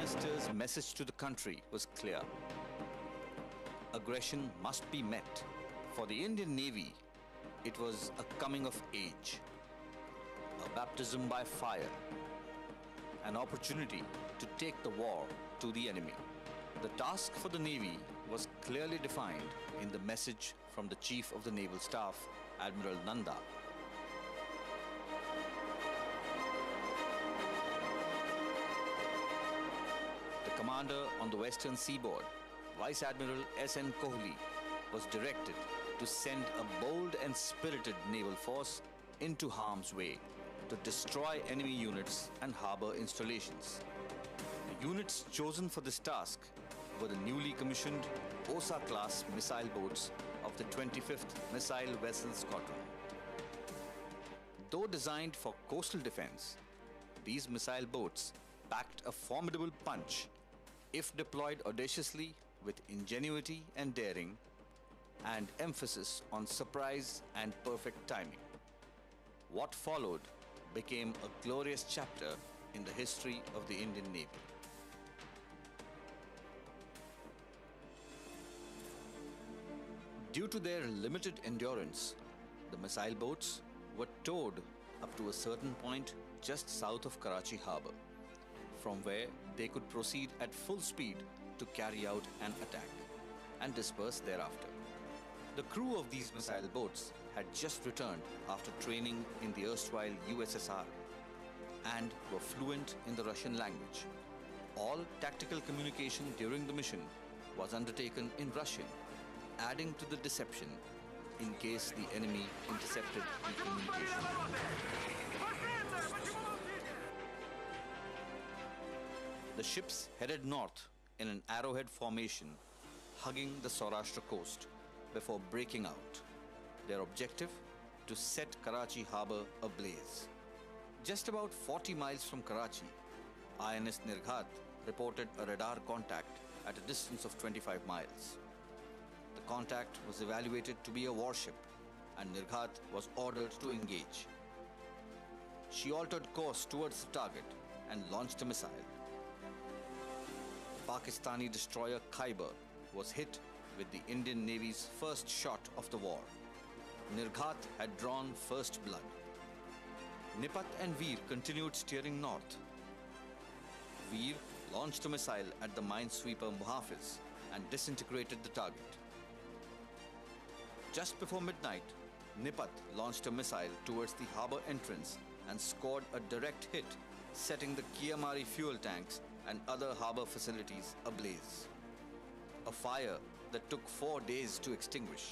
Minister's message to the country was clear. Aggression must be met. For the Indian Navy, it was a coming of age, a baptism by fire, an opportunity to take the war to the enemy. The task for the Navy was clearly defined in the message from the Chief of the Naval Staff, Admiral Nanda. The commander on the western seaboard, Vice Admiral S.N. Kohli, was directed to send a bold and spirited naval force into harm's way to destroy enemy units and harbor installations. The units chosen for this task were the newly commissioned Osa-class missile boats of the 25th Missile Vessel Squadron. Though designed for coastal defense, these missile boats packed a formidable punch if deployed audaciously with ingenuity and daring, and emphasis on surprise and perfect timing. What followed became a glorious chapter in the history of the Indian Navy. Due to their limited endurance, the missile boats were towed up to a certain point just south of Karachi harbour, from where they could proceed at full speed to carry out an attack and disperse thereafter. The crew of these missile boats had just returned after training in the erstwhile USSR and were fluent in the Russian language. All tactical communication during the mission was undertaken in Russian, adding to the deception in case the enemy intercepted the communication. The ships headed north in an arrowhead formation, hugging the Saurashtra coast before breaking out. Their objective? To set Karachi harbour ablaze. Just about 40 miles from Karachi, INS Nirghat reported a radar contact at a distance of 25 miles. The contact was evaluated to be a warship, and Nirghat was ordered to engage. She altered course towards the target and launched a missile. The Pakistani destroyer Khyber was hit with the Indian Navy's first shot of the war. Nirghat had drawn first blood. Nipat and Veer continued steering north. Veer launched a missile at the minesweeper Muhafiz and disintegrated the target. Just before midnight, Nipat launched a missile towards the harbour entrance and scored a direct hit, setting the Kiamari fuel tanks and other harbour facilities ablaze. A fire that took 4 days to extinguish.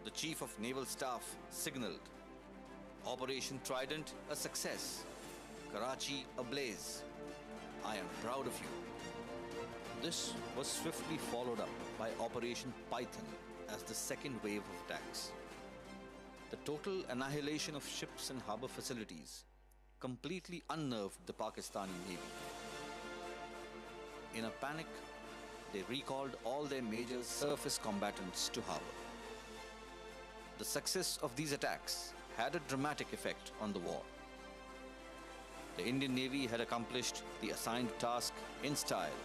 The Chief of Naval Staff signalled, "Operation Trident a success. Karachi ablaze. I am proud of you." This was swiftly followed up by Operation Python as the second wave of attacks. The total annihilation of ships and harbour facilities completely unnerved the Pakistani Navy. In a panic, they recalled all their major surface combatants to harbour. The success of these attacks had a dramatic effect on the war. The Indian Navy had accomplished the assigned task in style,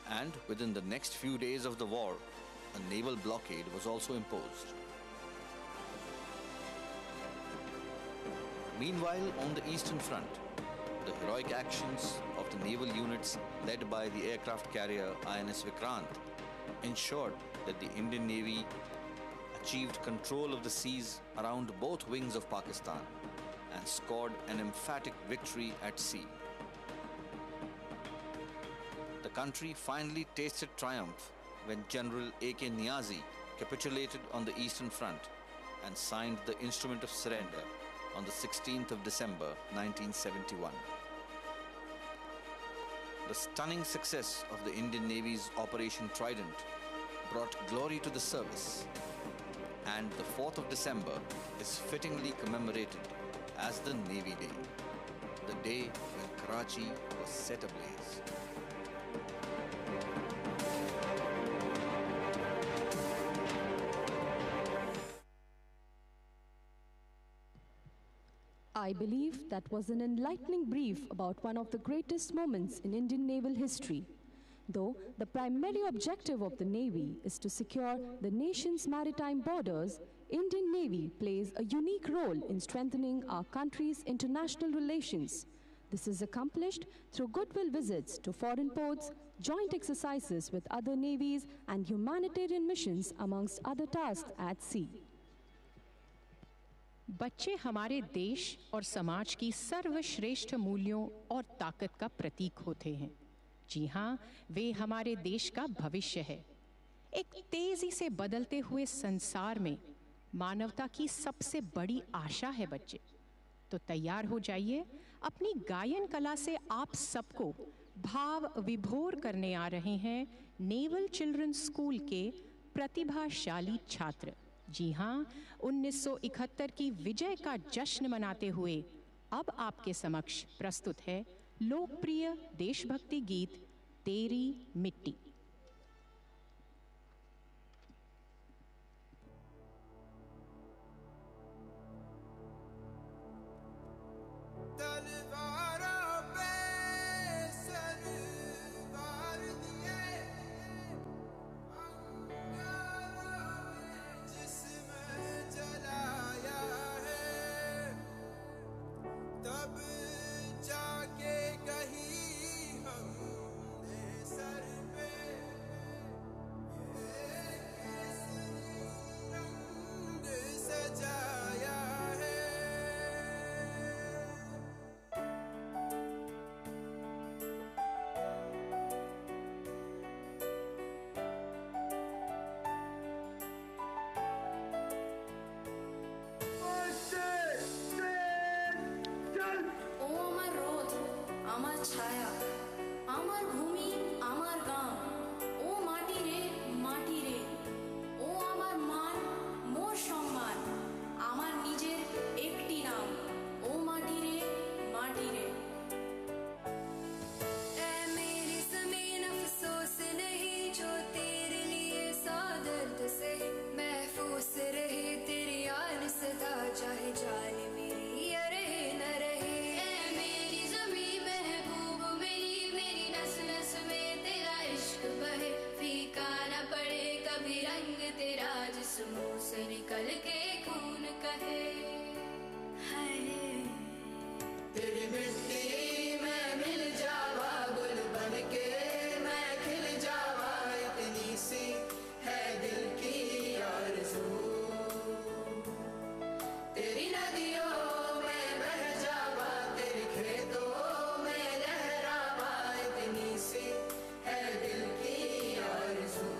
and within the next few days of the war, a naval blockade was also imposed. Meanwhile, on the Eastern Front, the heroic actions of the naval units led by the aircraft carrier INS Vikrant ensured that the Indian Navy achieved control of the seas around both wings of Pakistan and scored an emphatic victory at sea. The country finally tasted triumph when General A.K. Niazi capitulated on the Eastern Front and signed the Instrument of Surrender on the 16th of December 1971. The stunning success of the Indian Navy's Operation Trident brought glory to the service, and the 4th of December is fittingly commemorated as the Navy Day, the day when Karachi was set ablaze. I believe that was an enlightening brief about one of the greatest moments in Indian naval history. Though the primary objective of the Navy is to secure the nation's maritime borders, Indian Navy plays a unique role in strengthening our country's international relations. This is accomplished through goodwill visits to foreign ports, joint exercises with other navies, and humanitarian missions amongst other tasks at sea. बच्चे हमारे देश और समाज की सर्वश्रेष्ठ मूल्यों और ताकत का प्रतीक होते हैं। जी हाँ, वे हमारे देश का भविष्य है। एक तेजी से बदलते हुए संसार में मानवता की सबसे बड़ी आशा है बच्चे। तो तैयार हो जाइए, अपनी गायन कला से आप सबको भाव विभोर करने आ रहे हैं नेवल चिल्ड्रंस स्कूल के प्रतिभाशाली छात्र। जी हाँ, 1971 की विजय का जश्न मनाते हुए अब आपके समक्ष प्रस्तुत है लोकप्रिय देशभक्ति गीत तेरी मिट्टी। ছায়া আমার ভূমি আমার গাম ও মাটি রে ও আমার মান মোর সম্মান আমার নিজের একটি নাম ও মাটি রে ऐ मेरी ज़मीन अफसोस नहीं जो तेरे लिए सौ दर्द से महफूस रहे तेरी आन सदा चाहे जान मेरी या रहे न रहे ऐ मेरी ज़मीन महबूब मेरी नस नस में तेरा इश्क बहे फीका न पड़े कभी रंग तेरा जिस मुंह से निकल के खून कहे तेरी मिट्टी में मिल जावा गुल बन के मैं खिल जावा इतनी सी है दिल की आरज़ू तेरी नदियों में बह जावा तेरे खेतों में लहरावा इतनी सी है दिल की आरज़ू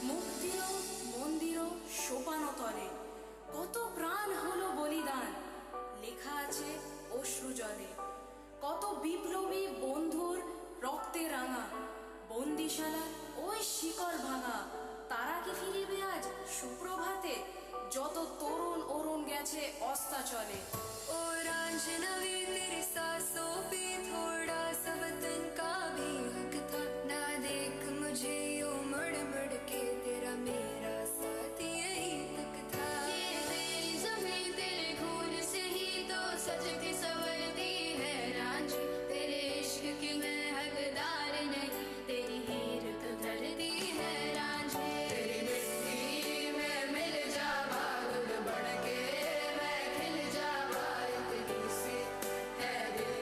মুক্তিও মন্দিরও সোপানো তলে কত প্রাণ হলো বলিদান লেখা আছে অশ্রু জলে কত বিপ্লবী বন্ধুর রক্তে রাঙা বন্দিশালা ওই শিকল ভাঙা তারা কি ফিরিবে আজ সুপ্রভাতে যত তরুণ অরুণ গেছে অস্তাচলে ओ रांझनवी तेरी सांसों पे थोड़ा सा वतन का भी हक था ना देख मुझे यूं मुड़ मुड़ के तेरा मेरा साथ यही तक था ये तेरी ज़मीन तेरे खून से ही तो सजती संवरती है रांझी तेरे इश्क की मैं हकदार नहीं तेरी हीर तो धरती है रांझी तेरी मिट्टी में मिल जावा गुल बन के मैं खिल जावा इतनी सी है दिल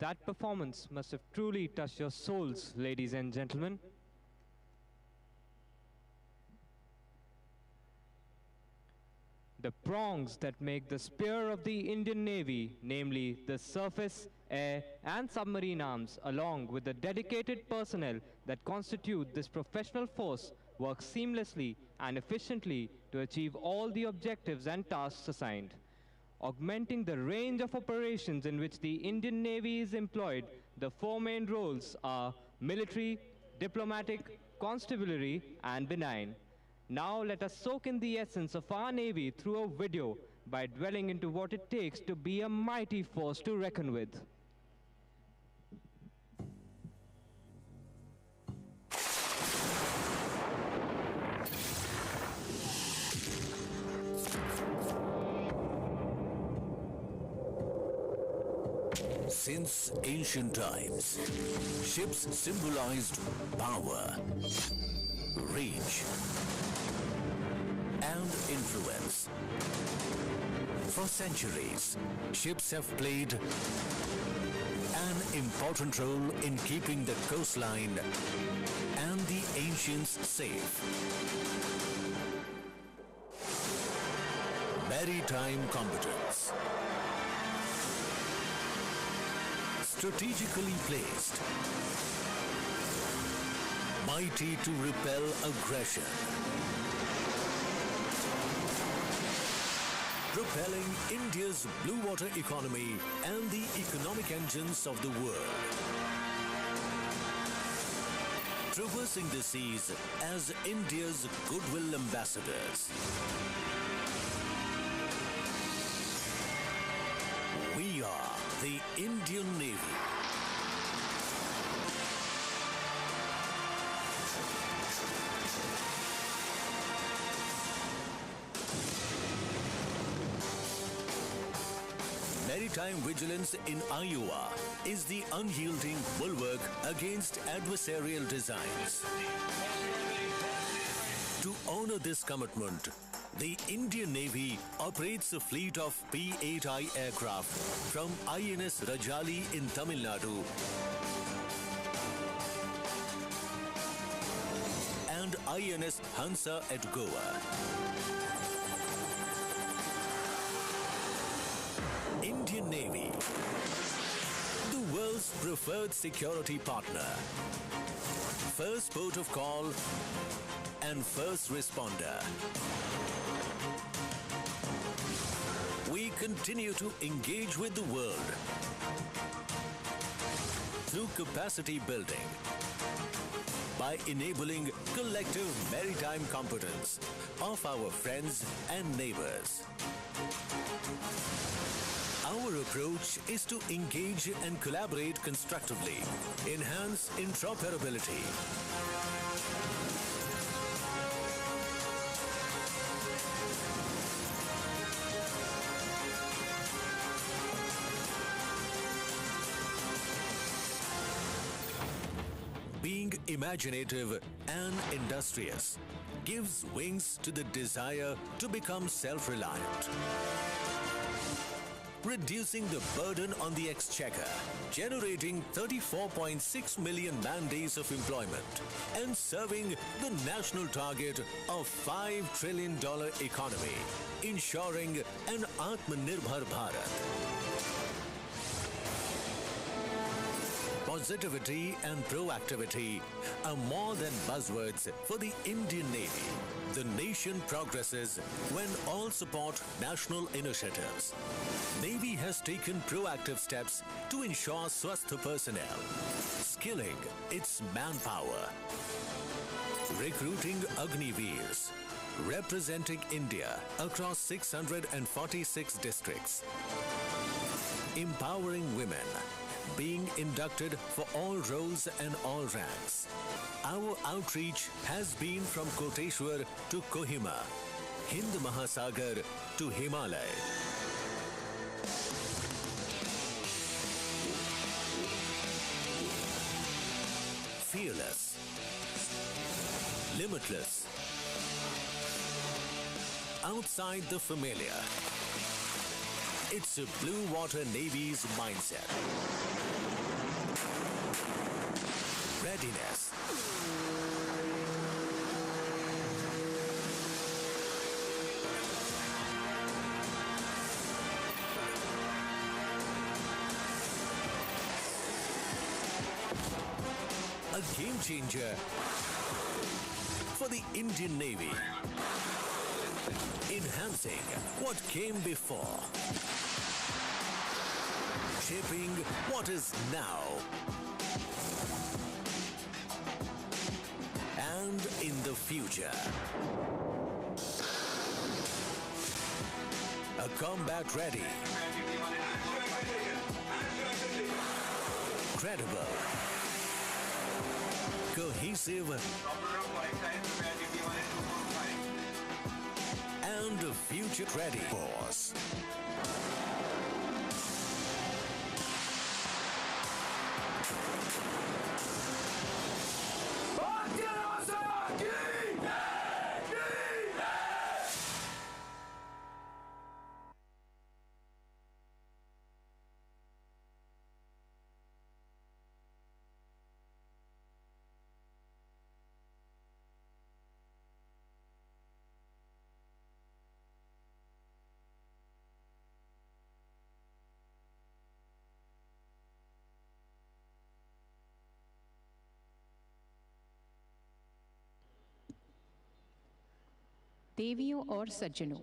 That performance must have truly touched your souls, ladies and gentlemen. The prongs that make the spear of the Indian Navy, namely the surface, air, and submarine arms, along with the dedicated personnel that constitute this professional force, work seamlessly and efficiently to achieve all the objectives and tasks assigned. Augmenting the range of operations in which the Indian Navy is employed, the four main roles are military, diplomatic, constabulary, and benign. Now let us soak in the essence of our Navy through a video by dwelling into what it takes to be a mighty force to reckon with. Since ancient times, ships symbolized power, reach, and influence. For centuries, ships have played an important role in keeping the coastline and the ancients safe. Maritime competence. Strategically placed, mighty to repel aggression, propelling India's blue water economy and the economic engines of the world. Traversing the seas as India's goodwill ambassadors. We are the Indian Navy. Maritime vigilance in Iowa is the unyielding bulwark against adversarial designs. To honor this commitment, the Indian Navy operates a fleet of P-8I aircraft from INS Rajali in Tamil Nadu and INS Hansa at Goa. Indian Navy, the world's preferred security partner, first port of call and first responder. We continue to engage with the world through capacity building by enabling collective maritime competence of our friends and neighbors. Our approach is to engage and collaborate constructively, enhance interoperability, being imaginative and industrious gives wings to the desire to become self-reliant. Reducing the burden on the exchequer, generating 34.6 million man-days of employment, and serving the national target of $5 trillion economy, ensuring an Atmanirbhar Bharat. Positivity and proactivity are more than buzzwords for the Indian Navy. The nation progresses when all support national initiatives. Navy has taken proactive steps to ensure Swasth personnel, skilling its manpower, recruiting Agniveers, representing India across 646 districts, empowering women, being inducted for all roles and all ranks. Our outreach has been from Koteshwar to Kohima, Hind Mahasagar to Himalaya. Fearless, limitless, outside the familiar. It's a Blue Water Navy's mindset. Readiness. A game changer for the Indian Navy. Enhancing what came before. Shaping what is now. And in the future. A combat ready. Credible. Cohesive and future ready force. देवियों और सज्जनों,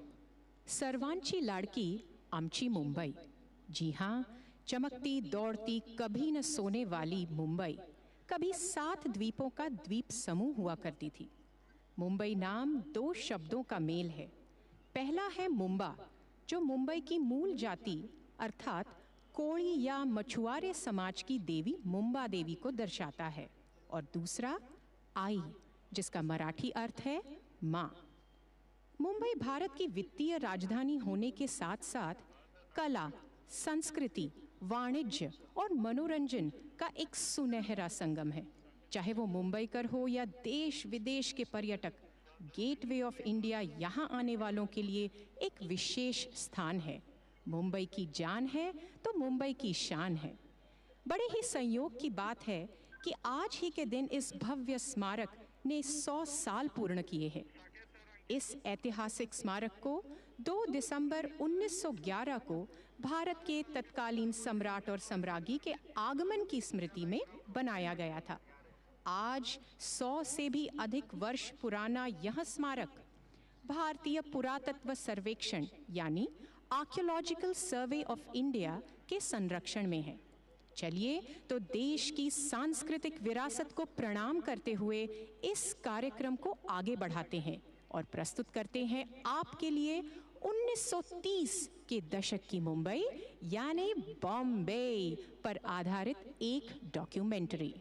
सर्वांची लाड़की आमची मुंबई। जी हाँ, चमकती दौड़ती कभी न सोने वाली मुंबई कभी 7 द्वीपों का द्वीप समूह हुआ करती थी। मुंबई नाम 2 शब्दों का मेल है। पहला है मुंबा, जो मुंबई की मूल जाति अर्थात कोड़ी या मछुआरे समाज की देवी मुंबा देवी को दर्शाता है, और दूसरा आई, जिसका मराठी अर्थ है माँ। मुंबई भारत की वित्तीय राजधानी होने के साथ साथ कला, संस्कृति, वाणिज्य और मनोरंजन का एक सुनहरा संगम है। चाहे वो मुंबईकर हो या देश विदेश के पर्यटक, गेटवे ऑफ इंडिया यहाँ आने वालों के लिए एक विशेष स्थान है। मुंबई की जान है तो मुंबई की शान है। बड़े ही संयोग की बात है कि आज ही के दिन इस भव्य स्मारक ने 100 साल पूर्ण किए हैं। इस ऐतिहासिक स्मारक को 2 दिसंबर 1911 को भारत के तत्कालीन सम्राट और सम्राज्ञी के आगमन की स्मृति में बनाया गया था। आज 100 से भी अधिक वर्ष पुराना यह स्मारक भारतीय पुरातत्व सर्वेक्षण यानी आर्कियोलॉजिकल सर्वे ऑफ इंडिया के संरक्षण में है। चलिए तो देश की सांस्कृतिक विरासत को प्रणाम करते हुए इस कार्यक्रम को आगे बढ़ाते हैं और प्रस्तुत करते हैं आपके लिए 1930 के दशक की मुंबई यानी बॉम्बे पर आधारित एक documentary.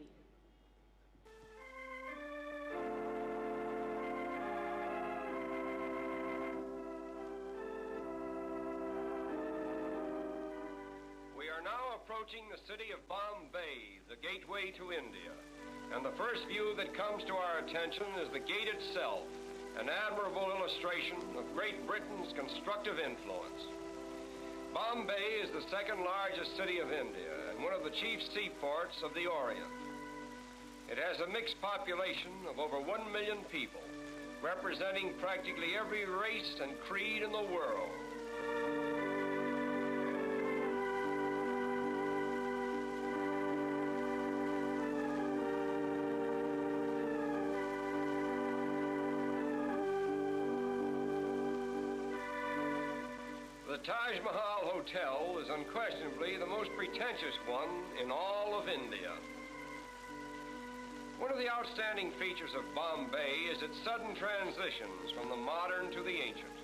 We are now approaching the city of Bombay, the gateway to India. And the first view that comes to our attention is the gate itself, an admirable illustration of Great Britain's constructive influence. Bombay is the second largest city of India and one of the chief seaports of the Orient. It has a mixed population of over 1 million people, representing practically every race and creed in the world. The Taj Mahal Hotel is unquestionably the most pretentious one in all of India. One of the outstanding features of Bombay is its sudden transitions from the modern to the ancient.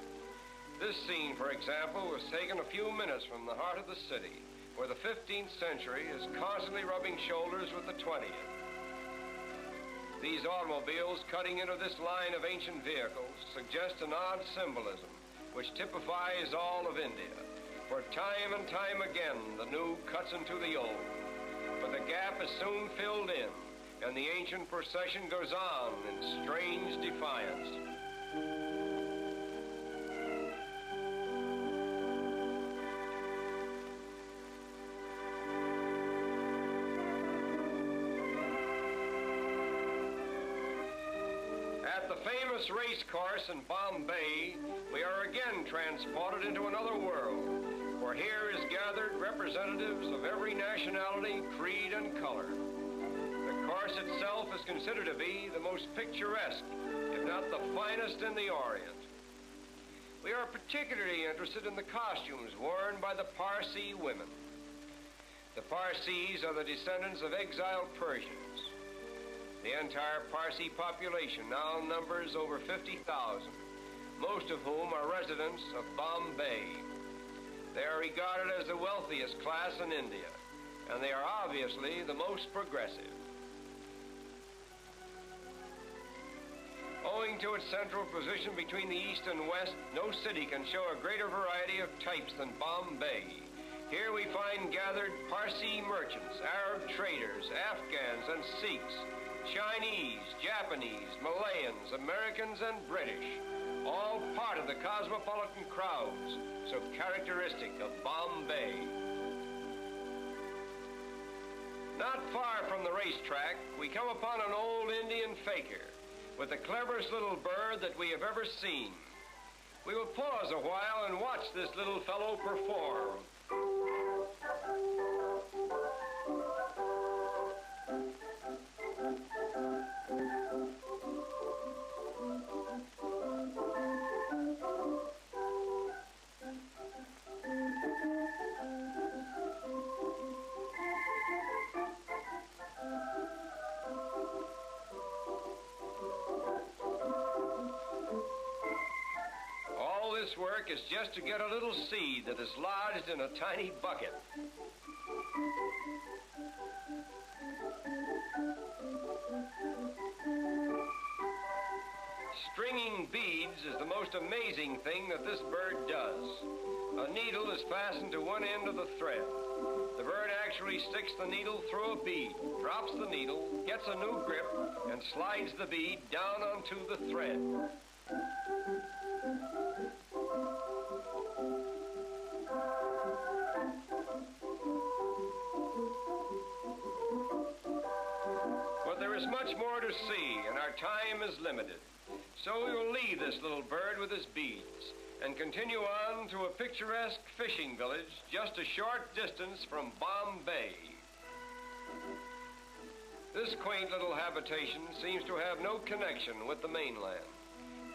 This scene, for example, was taken a few minutes from the heart of the city, where the 15th century is constantly rubbing shoulders with the 20th. These automobiles cutting into this line of ancient vehicles suggest an odd symbolism which typifies all of India. For time and time again, the new cuts into the old. But the gap is soon filled in, and the ancient procession goes on in strange defiance. At the famous race course in Bombay, we are again transported into another world, for here is gathered representatives of every nationality, creed, and color. The course itself is considered to be the most picturesque, if not the finest in the Orient. We are particularly interested in the costumes worn by the Parsi women. The Parsis are the descendants of exiled Persians. The entire Parsi population now numbers over 50,000, most of whom are residents of Bombay. They are regarded as the wealthiest class in India, and they are obviously the most progressive. Owing to its central position between the East and West, no city can show a greater variety of types than Bombay. Here we find gathered Parsi merchants, Arab traders, Afghans and Sikhs, Chinese, Japanese, Malayans, Americans, and British, all part of the cosmopolitan crowds so characteristic of Bombay. Not far from the racetrack, we come upon an old Indian fakir with the cleverest little bird that we have ever seen. We will pause a while and watch this little fellow perform. This work is just to get a little seed that is lodged in a tiny bucket. Stringing beads is the most amazing thing that this bird does. A needle is fastened to one end of the thread. The bird actually sticks the needle through a bead, drops the needle, gets a new grip, and slides the bead down onto the thread. But there is much more to see, and our time is limited. So we will leave this little bird with his beads and continue on to a picturesque fishing village just a short distance from Bombay. This quaint little habitation seems to have no connection with the mainland,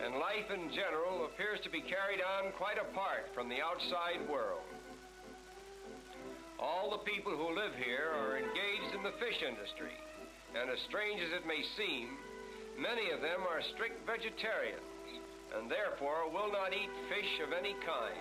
and life in general appears to be carried on quite apart from the outside world. All the people who live here are engaged in the fish industry, and as strange as it may seem, many of them are strict vegetarians, and therefore will not eat fish of any kind.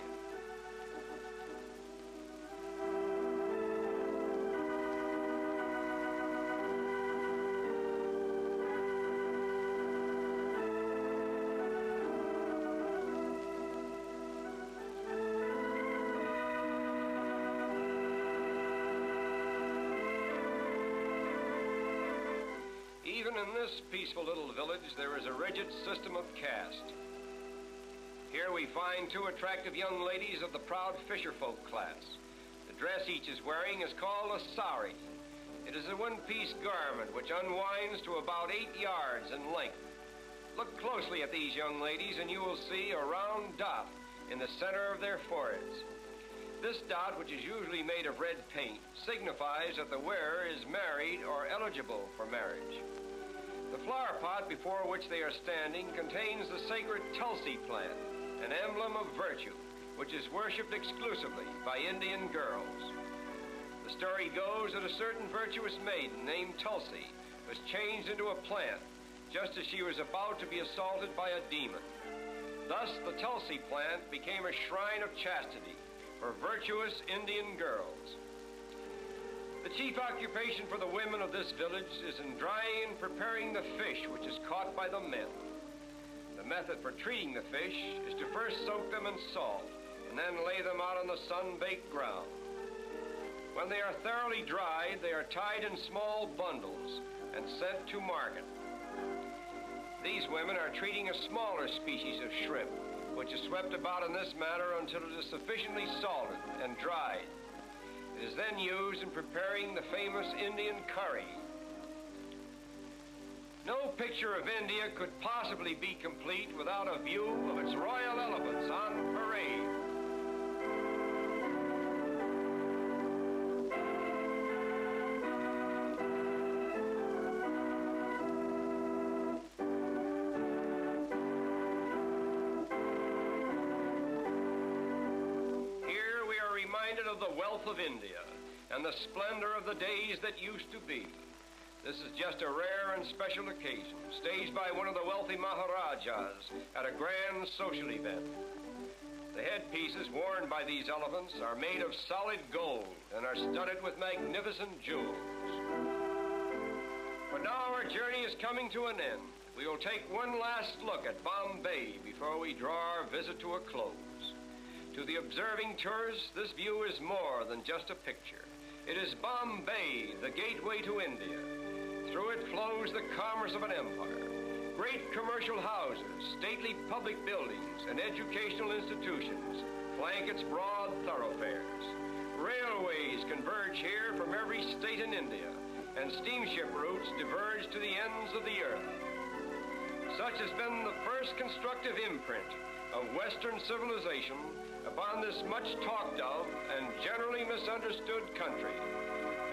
Even in this peaceful little village, there is a rigid system of caste. Here we find two attractive young ladies of the proud fisherfolk class. The dress each is wearing is called a sari. It is a one-piece garment which unwinds to about 8 yards in length. Look closely at these young ladies and you will see a round dot in the center of their foreheads. This dot, which is usually made of red paint, signifies that the wearer is married or eligible for marriage. The flower pot before which they are standing contains the sacred Tulsi plant, an emblem of virtue, which is worshipped exclusively by Indian girls. The story goes that a certain virtuous maiden named Tulsi was changed into a plant just as she was about to be assaulted by a demon. Thus, the Tulsi plant became a shrine of chastity for virtuous Indian girls. The chief occupation for the women of this village is in drying and preparing the fish which is caught by the men. The method for treating the fish is to first soak them in salt and then lay them out on the sun-baked ground. When they are thoroughly dried, they are tied in small bundles and sent to market. These women are treating a smaller species of shrimp, which is swept about in this manner until it is sufficiently salted and dried. It is then used in preparing the famous Indian curry. No picture of India could possibly be complete without a view of its royal elephants on parade. Here we are reminded of the wealth of India and the splendor of the days that used to be. This is just a rare and special occasion, staged by one of the wealthy Maharajas at a grand social event. The headpieces worn by these elephants are made of solid gold and are studded with magnificent jewels. But now our journey is coming to an end. We will take one last look at Bombay before we draw our visit to a close. To the observing tourist, this view is more than just a picture. It is Bombay, the gateway to India. Through it flows the commerce of an empire. Great commercial houses, stately public buildings, and educational institutions flank its broad thoroughfares. Railways converge here from every state in India, and steamship routes diverge to the ends of the earth. Such has been the first constructive imprint of Western civilization upon this much talked of and generally misunderstood country.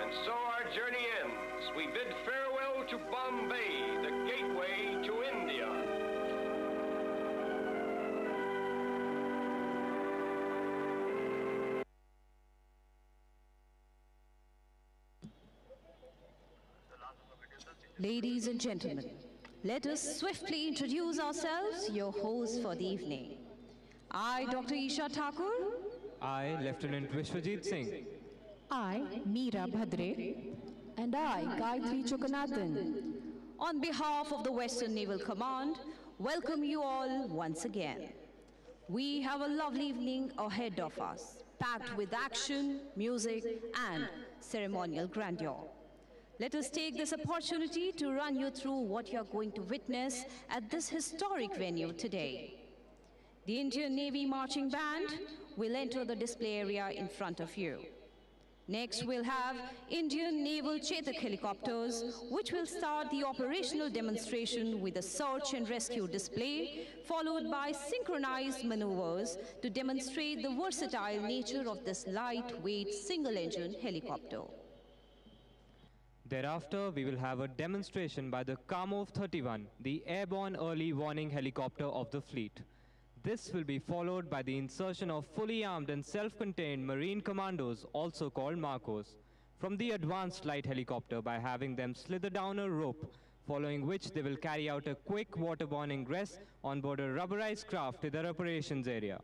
And so our journey ends. We bid farewell to Bombay, the gateway to India. Ladies and gentlemen, let us swiftly introduce ourselves, your hosts for the evening. I, Dr. Isha Thakur. I, Lieutenant Vishwajit Singh. I, Meera Bhadre. And I, Gayatri Chokanathan. On behalf of the Western Naval Command, welcome you all once again. We have a lovely evening ahead of us, packed with action, music, and ceremonial grandeur. Let us take this opportunity to run you through what you're going to witness at this historic venue today. The Indian Navy Marching Band will enter the display area in front of you. Next, we'll have Indian Naval Chetak helicopters, which will start the operational demonstration with a search and rescue display, followed by synchronized maneuvers to demonstrate the versatile nature of this lightweight single-engine helicopter. Thereafter, we will have a demonstration by the Kamov 31, the airborne early warning helicopter of the fleet. This will be followed by the insertion of fully armed and self-contained marine commandos, also called Marcos, from the advanced light helicopter by having them slither down a rope, following which they will carry out a quick waterborne ingress on board a rubberized craft to their operations area.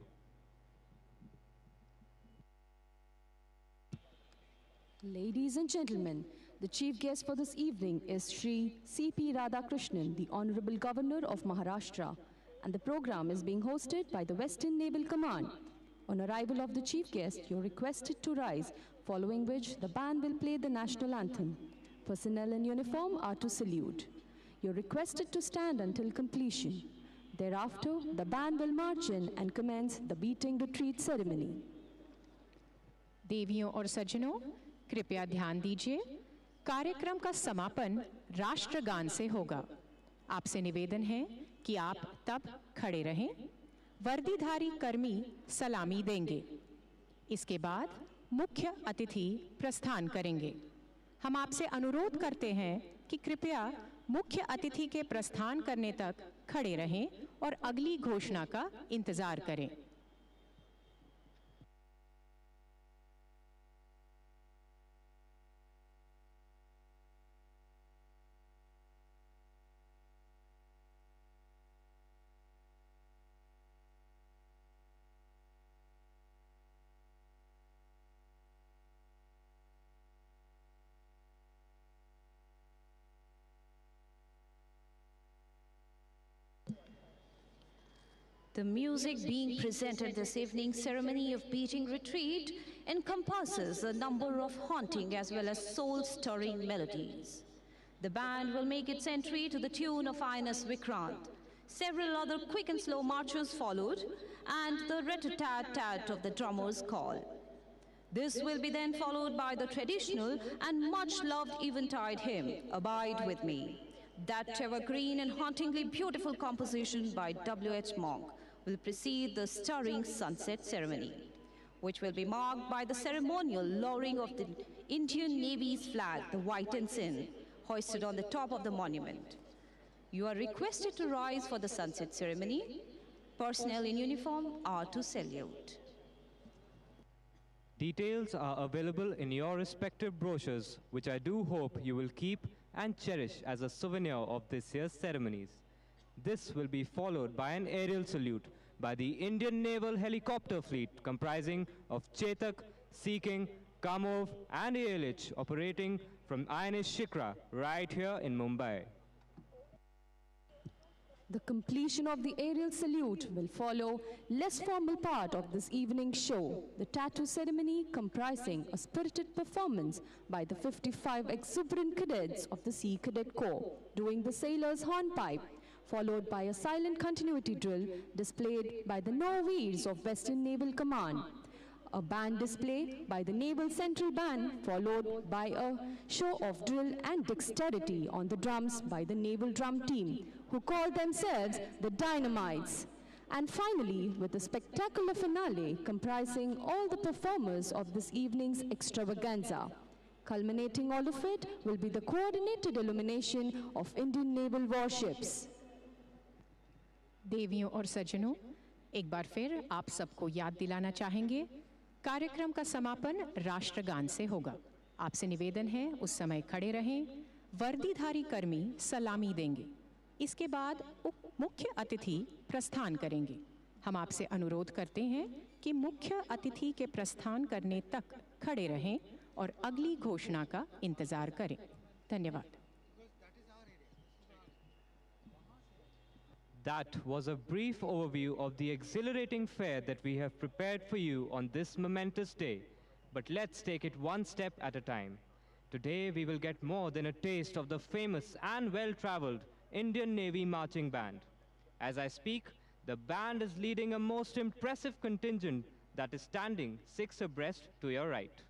Ladies and gentlemen, the chief guest for this evening is Shri C.P. Radhakrishnan, the Honorable Governor of Maharashtra, and the program is being hosted by the Western Naval Command. On arrival of the chief guest, you're requested to rise, following which the band will play the national anthem. Personnel in uniform are to salute. You're requested to stand until completion. Thereafter, the band will march in and commence the beating retreat ceremony. देवियों और सज्जनों, कृपया ध्यान दीजिए, कार्यक्रम का समापन राष्ट्रगान से होगा। आपसे निवेदन है कि आप तब खड़े रहें। वर्दीधारी कर्मी सलामी देंगे। इसके बाद मुख्य अतिथि प्रस्थान करेंगे। हम आपसे अनुरोध करते हैं कि कृपया मुख्य अतिथि के प्रस्थान करने तक खड़े रहें और अगली घोषणा का इंतजार करें। The music being presented this evening's ceremony of beating retreat encompasses a number of haunting as well as soul-stirring melodies. The band will make its entry to the tune of Ines Vikrant. Several other quick and slow marches followed, and the rat-a-tat-tat of the drummer's call. This will be then followed by the traditional and much-loved Eventide hymn, Abide With Me. That evergreen and hauntingly beautiful composition by W.H. Monk will precede the stirring sunset ceremony, which will be marked by the ceremonial lowering of the Indian Navy's flag, the white ensign, hoisted on the top of the monument. You are requested to rise for the sunset ceremony. Personnel in uniform are to salute. Details are available in your respective brochures, which I do hope you will keep and cherish as a souvenir of this year's ceremonies. This will be followed by an aerial salute by the Indian Naval helicopter fleet comprising of Chetak, Sea King, Kamov and ALH operating from INS Shikra right here in Mumbai. The completion of the aerial salute will follow less formal part of this evening's show, the tattoo ceremony comprising a spirited performance by the 55 exuberant cadets of the Sea Cadet Corps doing the sailor's hornpipe, followed by a silent continuity drill displayed by the Norwegians of Western Naval Command. A band display by the Naval Central Band, followed by a show of drill and dexterity on the drums by the Naval Drum Team, who call themselves the Dynamites. And finally, with a spectacular finale comprising all the performers of this evening's extravaganza. Culminating all of it will be the coordinated illumination of Indian naval warships. देवियों और सज्जनों, एक बार फिर आप सबको याद दिलाना चाहेंगे, कार्यक्रम का समापन राष्ट्रगान से होगा। आपसे निवेदन है उस समय खड़े रहें, वर्दीधारी कर्मी सलामी देंगे। इसके बाद मुख्य अतिथि प्रस्थान करेंगे। हम आपसे अनुरोध करते हैं कि मुख्य अतिथि के प्रस्थान करने तक खड़े रहें और अगली घोषणा का इंतजार करें। धन्यवाद। That was a brief overview of the exhilarating fare that we have prepared for you on this momentous day. But let's take it one step at a time. Today we will get more than a taste of the famous and well-traveled Indian Navy Marching Band. As I speak, the band is leading a most impressive contingent that is standing 6 abreast to your right.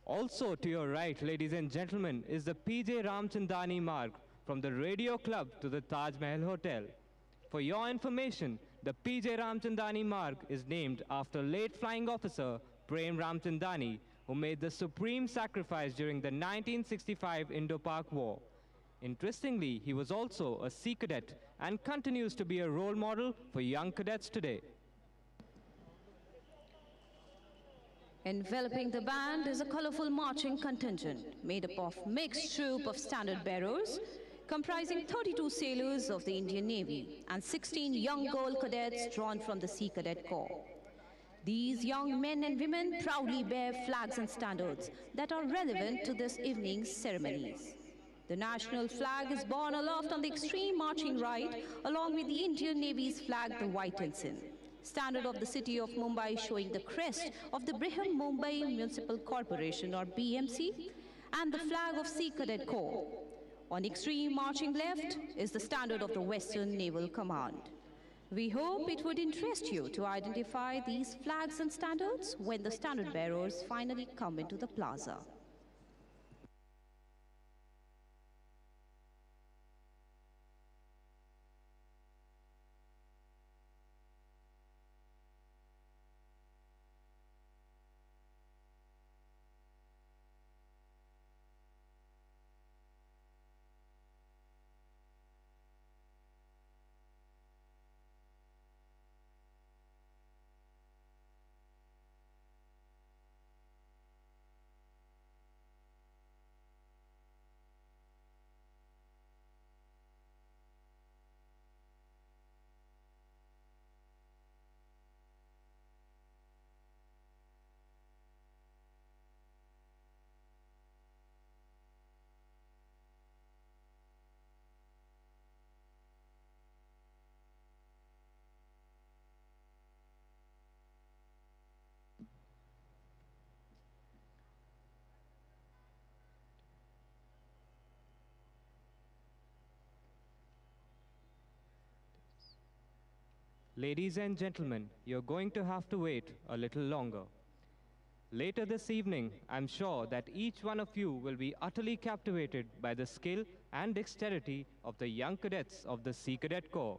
Also to your right, ladies and gentlemen, is the PJ Ramchandani Marg from the Radio Club to the Taj Mahal Hotel. For your information, the PJ Ramchandani Marg is named after late flying officer Prem Ramchandani, who made the supreme sacrifice during the 1965 Indo-Pak War. Interestingly, he was also a Sea Cadet and continues to be a role model for young cadets today. Enveloping the band is a colorful marching contingent made up of mixed troop of standard bearers, comprising 32 sailors of the Indian Navy and 16 young girl cadets drawn from the Sea Cadet Corps. These young men and women proudly bear flags and standards that are relevant to this evening's ceremonies. The national flag is borne aloft on the extreme marching right, along with the Indian Navy's flag, the white ensign. Standard of the city of Mumbai showing the crest of the Brihan Mumbai Municipal Corporation or BMC and the flag of Sea Cadet Corps. On extreme marching left is the standard of the Western Naval Command. We hope it would interest you to identify these flags and standards when the standard bearers finally come into the plaza. Ladies and gentlemen, you're going to have to wait a little longer. Later this evening, I'm sure that each one of you will be utterly captivated by the skill, and dexterity of the young cadets of the Sea Cadet Corps.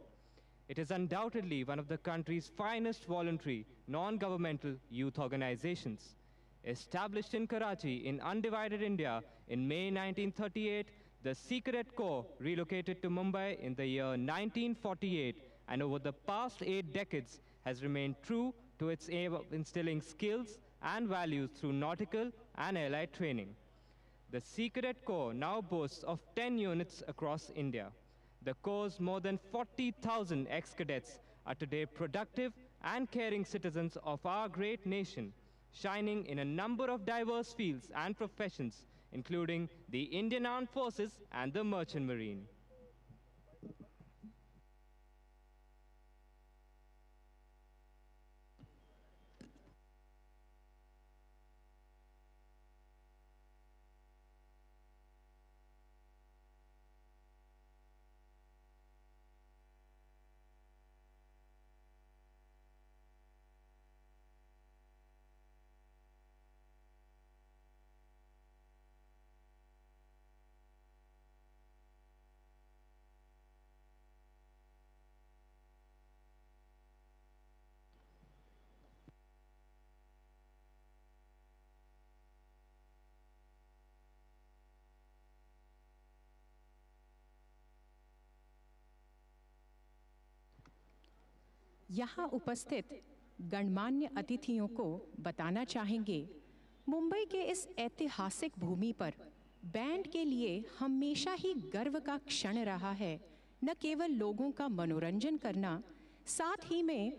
It is undoubtedly one of the country's finest voluntary, non-governmental youth organizations. Established in Karachi in undivided India in May 1938, the Sea Cadet Corps relocated to Mumbai in the year 1948 and over the past 8 decades has remained true to its aim of instilling skills and values through nautical and allied training. The Sea Cadet Corps now boasts of 10 units across India. The Corps' more than 40,000 ex-cadets are today productive and caring citizens of our great nation, shining in a number of diverse fields and professions, including the Indian Armed Forces and the Merchant Marine. यहाँ उपस्थित गणमान्य अतिथियों को बताना चाहेंगे, मुंबई के इस ऐतिहासिक भूमि पर बैंड के लिए हमेशा ही गर्व का क्षण रहा है न केवल लोगों का मनोरंजन करना, साथ ही में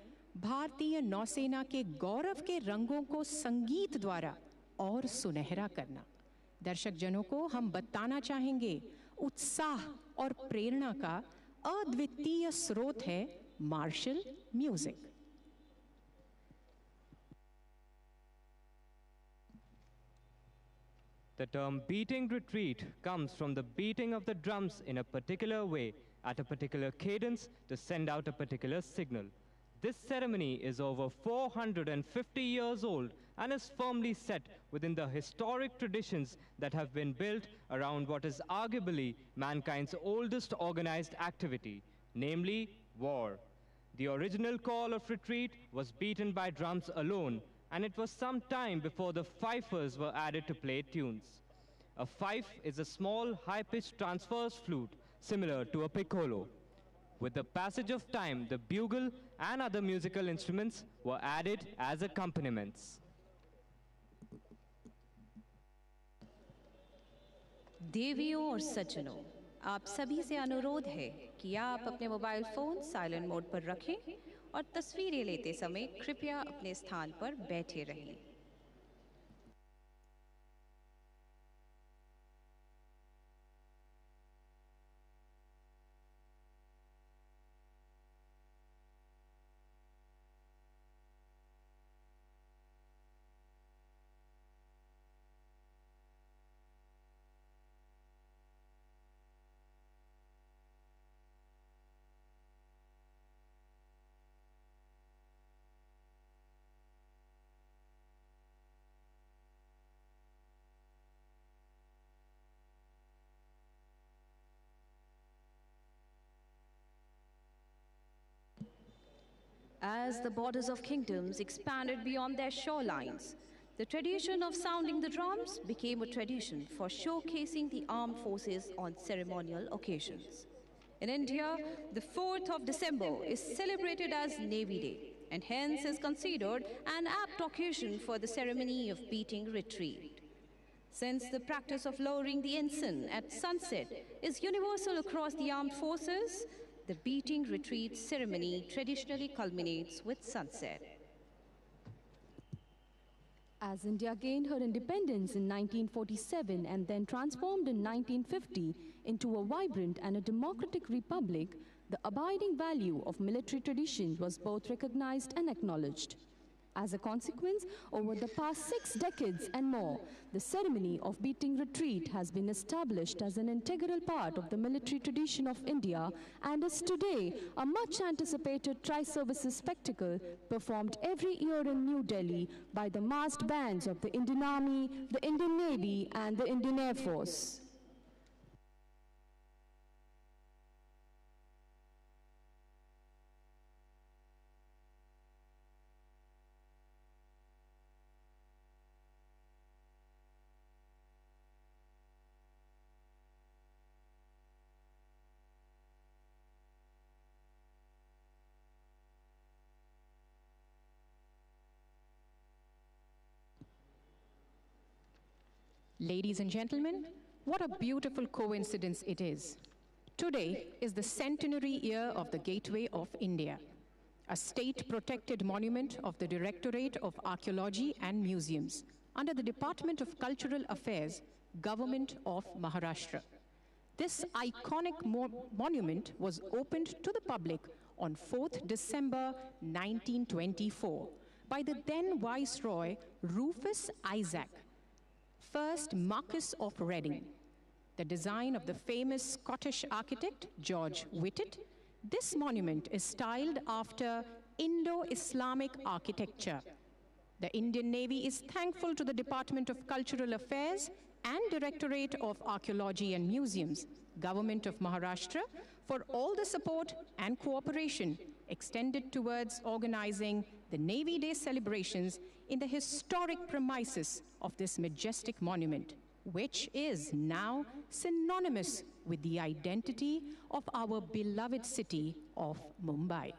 भारतीय नौसेना के गौरव के रंगों को संगीत द्वारा और सुनहरा करना। दर्शक जनों को हम बताना चाहेंगे, उत्साह और प्रेरणा का अद्वितीय स्रोत है martial music. The term beating retreat comes from the beating of the drums in a particular way at a particular cadence to send out a particular signal. This ceremony is over 450 years old and is firmly set within the historic traditions that have been built around what is arguably mankind's oldest organized activity, namely war. The original call of retreat was beaten by drums alone, and it was some time before the fifers were added to play tunes. A fife is a small, high-pitched transverse flute similar to a piccolo. With the passage of time, the bugle and other musical instruments were added as accompaniments. देवियों और सज्जनों, आप सभी से अनुरोध है कि आप अपने मोबाइल फोन साइलेंट मोड पर रखें और तस्वीरें लेते समय कृपया अपने स्थान पर बैठे रहें। As the borders of kingdoms expanded beyond their shorelines, the tradition of sounding the drums became a tradition for showcasing the armed forces on ceremonial occasions. In India, the 4th of December is celebrated as Navy Day and hence is considered an apt occasion for the ceremony of beating retreat. Since the practice of lowering the ensign at sunset is universal across the armed forces, the beating retreat ceremony traditionally culminates with sunset. As India gained her independence in 1947 and then transformed in 1950 into a vibrant and a democratic republic, the abiding value of military tradition was both recognized and acknowledged. As a consequence, over the past 6 decades and more, the ceremony of beating retreat has been established as an integral part of the military tradition of India and is today a much anticipated tri-services spectacle performed every year in New Delhi by the massed bands of the Indian Army, the Indian Navy and the Indian Air Force. Ladies and gentlemen, what a beautiful coincidence it is. Today is the centenary year of the Gateway of India, a state-protected monument of the Directorate of Archaeology and Museums under the Department of Cultural Affairs, Government of Maharashtra. This iconic monument was opened to the public on 4th December 1924 by the then Viceroy Rufus Isaac, first Marquess of Reading. The design of the famous Scottish architect George Whitted, this monument is styled after Indo-Islamic architecture. The Indian Navy is thankful to the Department of Cultural Affairs and Directorate of Archaeology and Museums, Government of Maharashtra, for all the support and cooperation extended towards organizing the Navy Day celebrations in the historic premises of this majestic monument, which is now synonymous with the identity of our beloved city of Mumbai.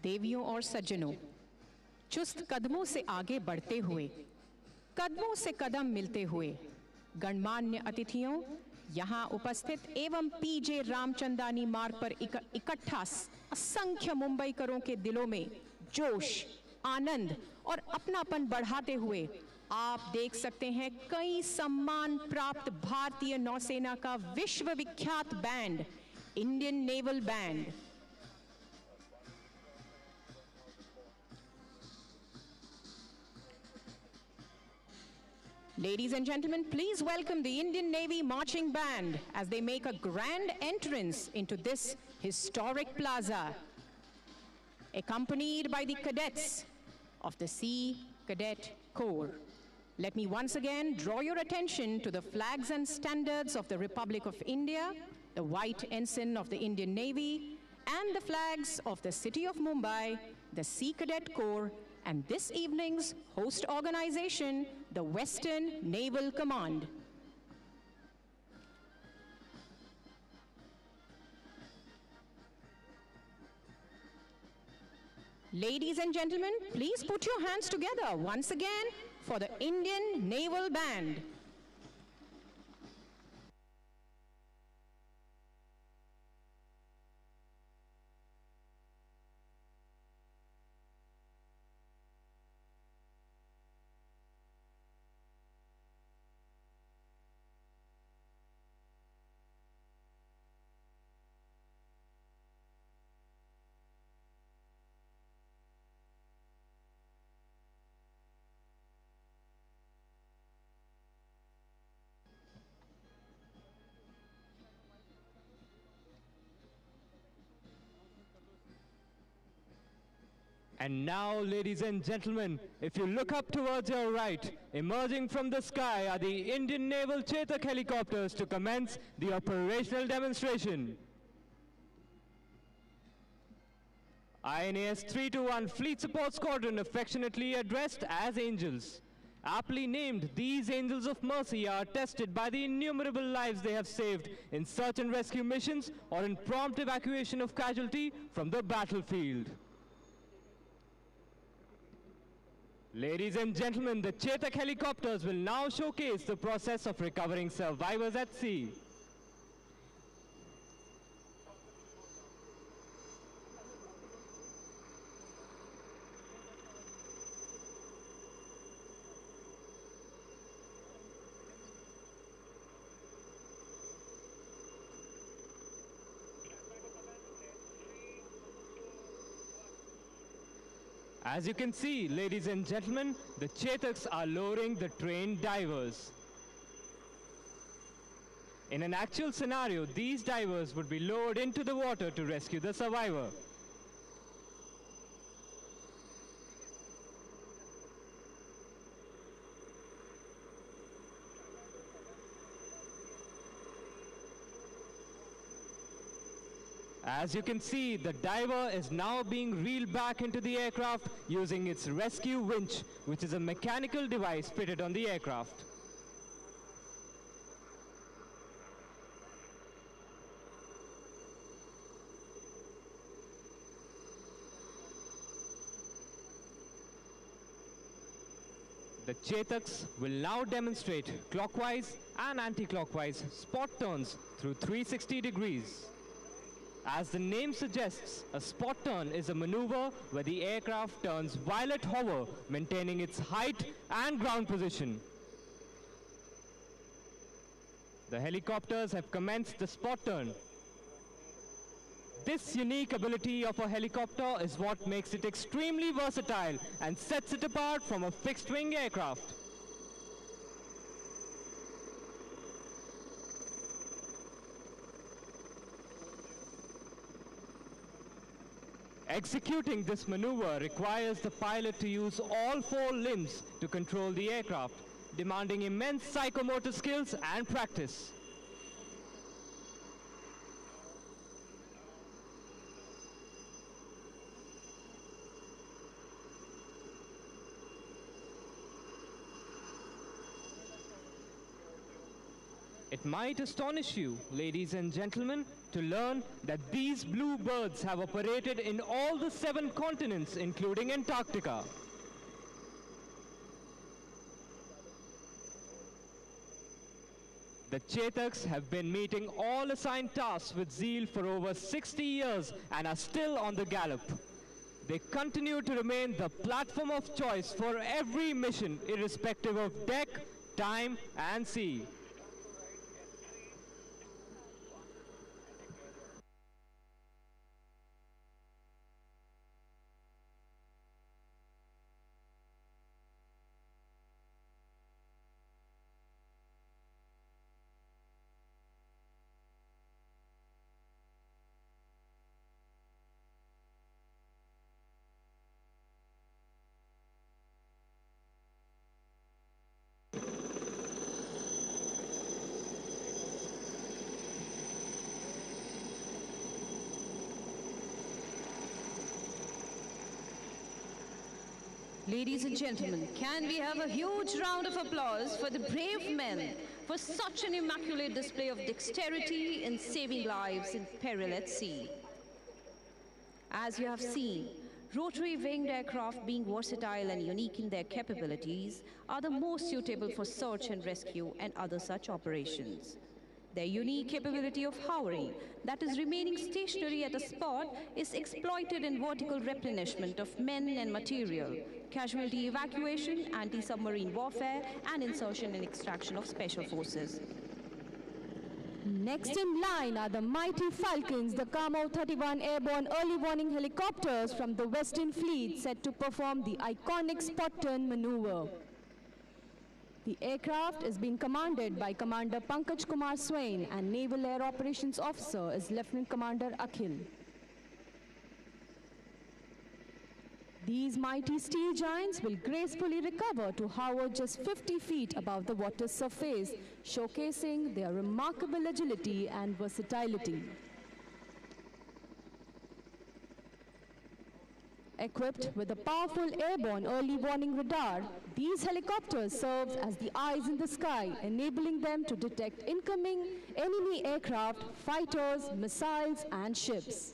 देवियों और सज्जनों, चुस्त कदमों से आगे बढ़ते हुए, कदमों से कदम मिलते हुए, गणमान्य अतिथियों, यहाँ उपस्थित एवं पीजे रामचंदानी मार्ग पर इकट्ठा असंख्य मुंबईकरों के दिलों में जोश, आनंद और अपनापन बढ़ाते हुए आप देख सकते हैं कई सम्मान प्राप्त भारतीय नौसेना का विश्वविख्यात band, Indian naval band. Ladies and gentlemen, please welcome the Indian Navy Marching Band as they make a grand entrance into this historic plaza, accompanied by the cadets of the Sea Cadet Corps. Let me once again draw your attention to the flags and standards of the Republic of India, the white ensign of the Indian Navy, and the flags of the city of Mumbai, the Sea Cadet Corps, and this evening's host organization, the Western Naval Command. Ladies and gentlemen, please put your hands together once again for the Indian Naval Band. And now, ladies and gentlemen, if you look up towards your right, emerging from the sky are the Indian Naval Chetak helicopters to commence the operational demonstration. INAS 321 Fleet Support Squadron, affectionately addressed as Angels. Aptly named, these Angels of Mercy are attested by the innumerable lives they have saved in search and rescue missions or in prompt evacuation of casualty from the battlefield. Ladies and gentlemen, the Chetak helicopters will now showcase the process of recovering survivors at sea. As you can see, ladies and gentlemen, the Chetaks are lowering the trained divers. In an actual scenario, these divers would be lowered into the water to rescue the survivor. As you can see, the diver is now being reeled back into the aircraft using its rescue winch, which is a mechanical device fitted on the aircraft. The Chetaks will now demonstrate clockwise and anti-clockwise spot turns through 360 degrees. As the name suggests, a spot turn is a maneuver where the aircraft turns while at hover, maintaining its height and ground position. The helicopters have commenced the spot turn. This unique ability of a helicopter is what makes it extremely versatile and sets it apart from a fixed-wing aircraft. Executing this maneuver requires the pilot to use all four limbs to control the aircraft, demanding immense psychomotor skills and practice. It might astonish you, ladies and gentlemen, to learn that these blue birds have operated in all the 7 continents, including Antarctica. The Chetaks have been meeting all assigned tasks with zeal for over 60 years and are still on the gallop. They continue to remain the platform of choice for every mission, irrespective of deck, time, and sea. Ladies and gentlemen, can we have a huge round of applause for the brave men for such an immaculate display of dexterity in saving lives in peril at sea? As you have seen, rotary winged aircraft, being versatile and unique in their capabilities, are the most suitable for search and rescue and other such operations. Their unique capability of hovering, that is remaining stationary at a spot, is exploited in vertical replenishment of men and material, casualty evacuation, anti-submarine warfare, and insertion and extraction of special forces. Next in line are the mighty Falcons, the Camo 31 airborne early warning helicopters from the Western Fleet, set to perform the iconic spot turn maneuver. The aircraft is being commanded by Commander Pankaj Kumar Swain, and Naval Air Operations Officer is Lieutenant Commander Akhil. These mighty steel giants will gracefully recover to hover just 50 feet above the water's surface, showcasing their remarkable agility and versatility. Equipped with a powerful airborne early warning radar, these helicopters serve as the eyes in the sky, enabling them to detect incoming enemy aircraft, fighters, missiles, and ships.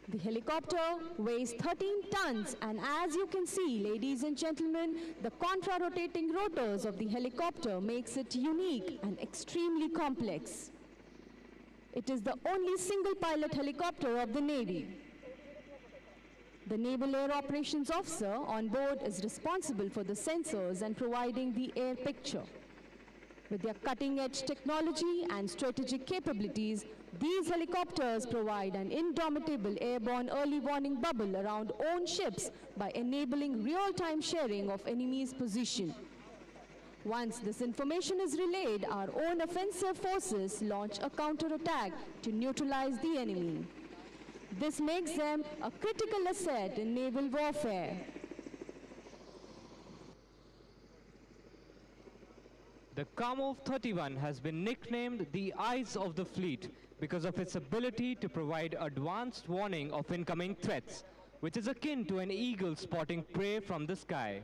The helicopter weighs 13 tons, and as you can see, ladies and gentlemen, the contra-rotating rotors of the helicopter makes it unique and extremely complex. It is the only single-pilot helicopter of the Navy. The Naval Air Operations Officer on board is responsible for the sensors and providing the air picture. With their cutting-edge technology and strategic capabilities, these helicopters provide an indomitable airborne early warning bubble around own ships by enabling real-time sharing of enemy's position. Once this information is relayed, our own offensive forces launch a counterattack to neutralize the enemy. This makes them a critical asset in naval warfare. The Kamov 31 has been nicknamed the Eyes of the Fleet because of its ability to provide advanced warning of incoming threats, which is akin to an eagle spotting prey from the sky.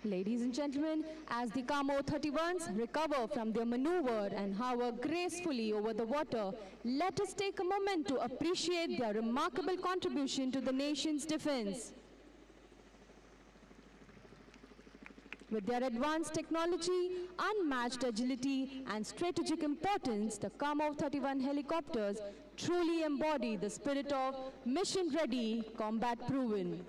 Ladies and gentlemen, as the Kamo 31s recover from their maneuver and hover gracefully over the water, let us take a moment to appreciate their remarkable contribution to the nation's defense. With their advanced technology, unmatched agility, and strategic importance, the Kamo 31 helicopters truly embody the spirit of mission-ready, combat-proven.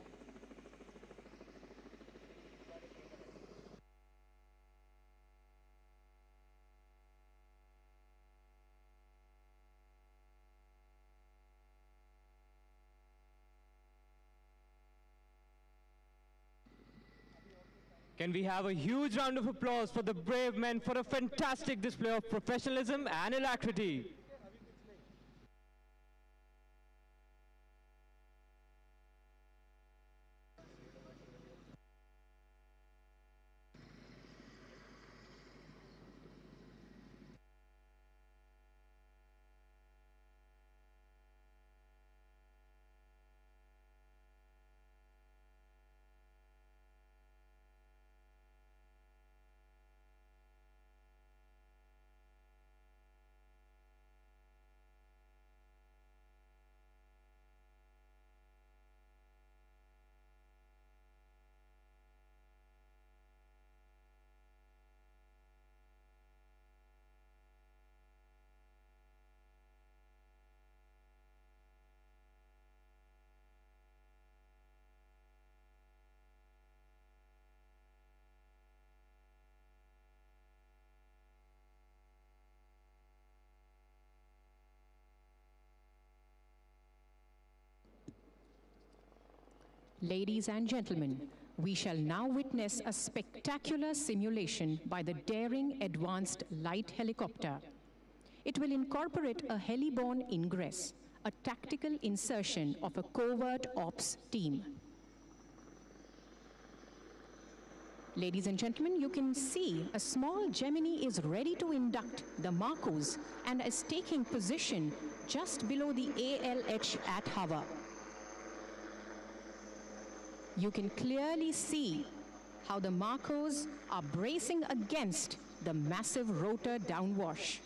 Can we have a huge round of applause for the brave men for a fantastic display of professionalism and alacrity? Ladies and gentlemen, we shall now witness a spectacular simulation by the daring advanced light helicopter. It will incorporate a heliborne ingress, a tactical insertion of a covert ops team. Ladies and gentlemen, you can see a small Gemini is ready to induct the Marcos and is taking position just below the ALH at hover. You can clearly see how the Marcos are bracing against the massive rotor downwash.